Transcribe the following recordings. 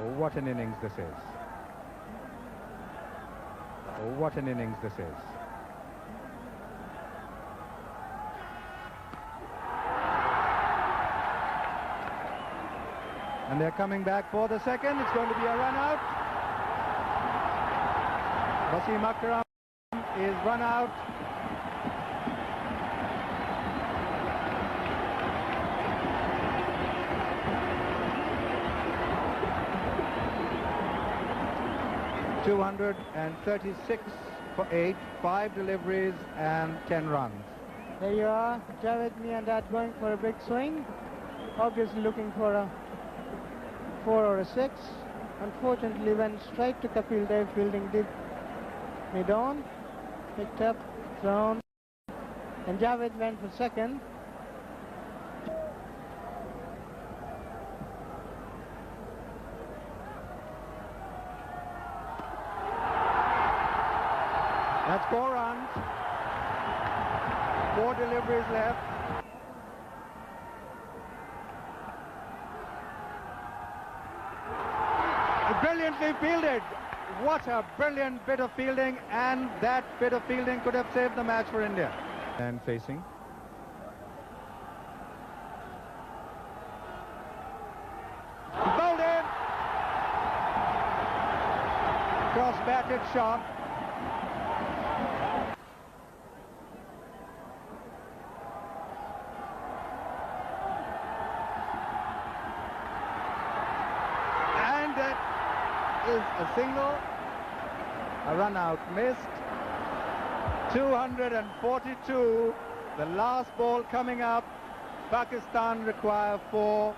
Oh, what an innings this is. Oh, what an innings this is. And they're coming back for the second. It's going to be a run out. Wasim Akram is run out. .236 for 8, 5 deliveries and 10 runs. There you are, Javed Miandad going for a big swing, obviously looking for a 4 or a 6. Unfortunately went straight to Kapil Dev, fielding deep mid-on, picked up, thrown, and Javed went for second. That's 4 runs, 4 deliveries left. Brilliantly fielded. What a brilliant bit of fielding, and that bit of fielding could have saved the match for India. And facing. Bowled in. Cross-batted shot. Is a single, a run out missed. 242, the last ball coming up. Pakistan require 4.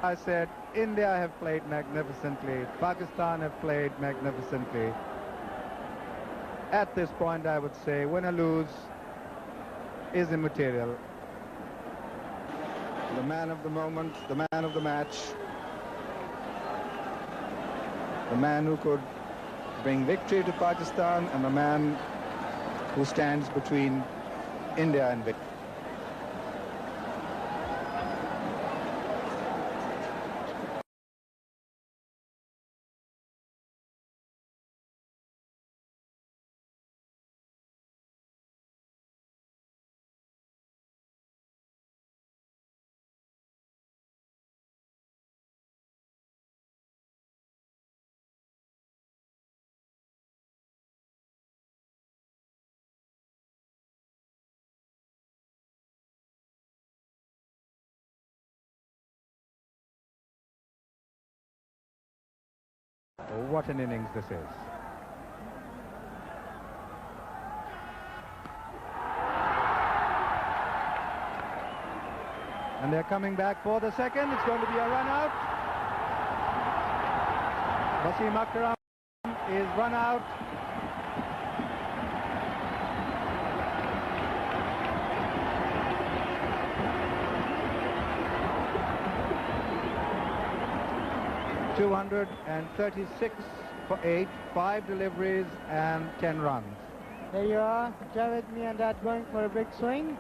I said India have played magnificently, Pakistan have played magnificently. At this point I would say win or lose is immaterial. The man of the moment, the man of the match, the man who could bring victory to Pakistan, and the man who stands between India and victory. Oh, what an innings this is. And they're coming back for the second. It's going to be a run out. Wasim Akram is run out. .236 for 8, 5 deliveries and 10 runs. There you are, Javed Miandad going for a big swing,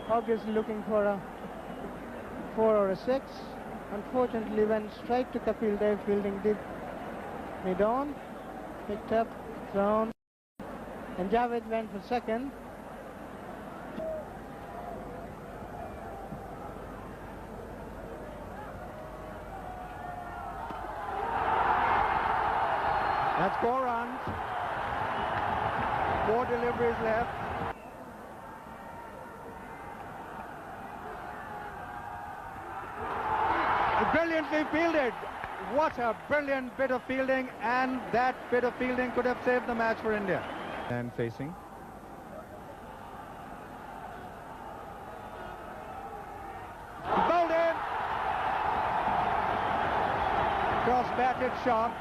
obviously looking for a 4 or a 6. Unfortunately went straight to Kapil Dev, fielding deep mid-on, picked up, thrown, and Javed went for second. That's 4 runs, 4 deliveries left. Brilliantly fielded. What a brilliant bit of fielding, and that bit of fielding could have saved the match for India. And facing. Bowled in. Cross-batted shot.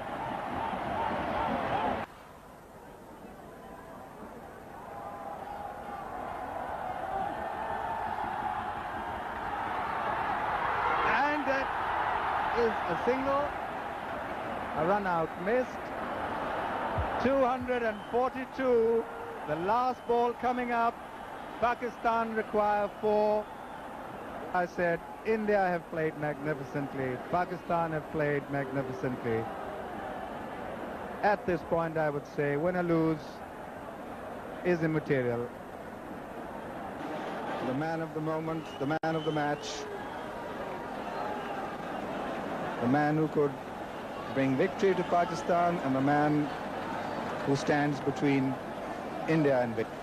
Is a single, a run out missed. 242, the last ball coming up. Pakistan require 4. I said India have played magnificently. Pakistan have played magnificently. At this point, I would say win or lose is immaterial. The man of the moment, the man of the match, the man who could bring victory to Pakistan, and the man who stands between India and victory.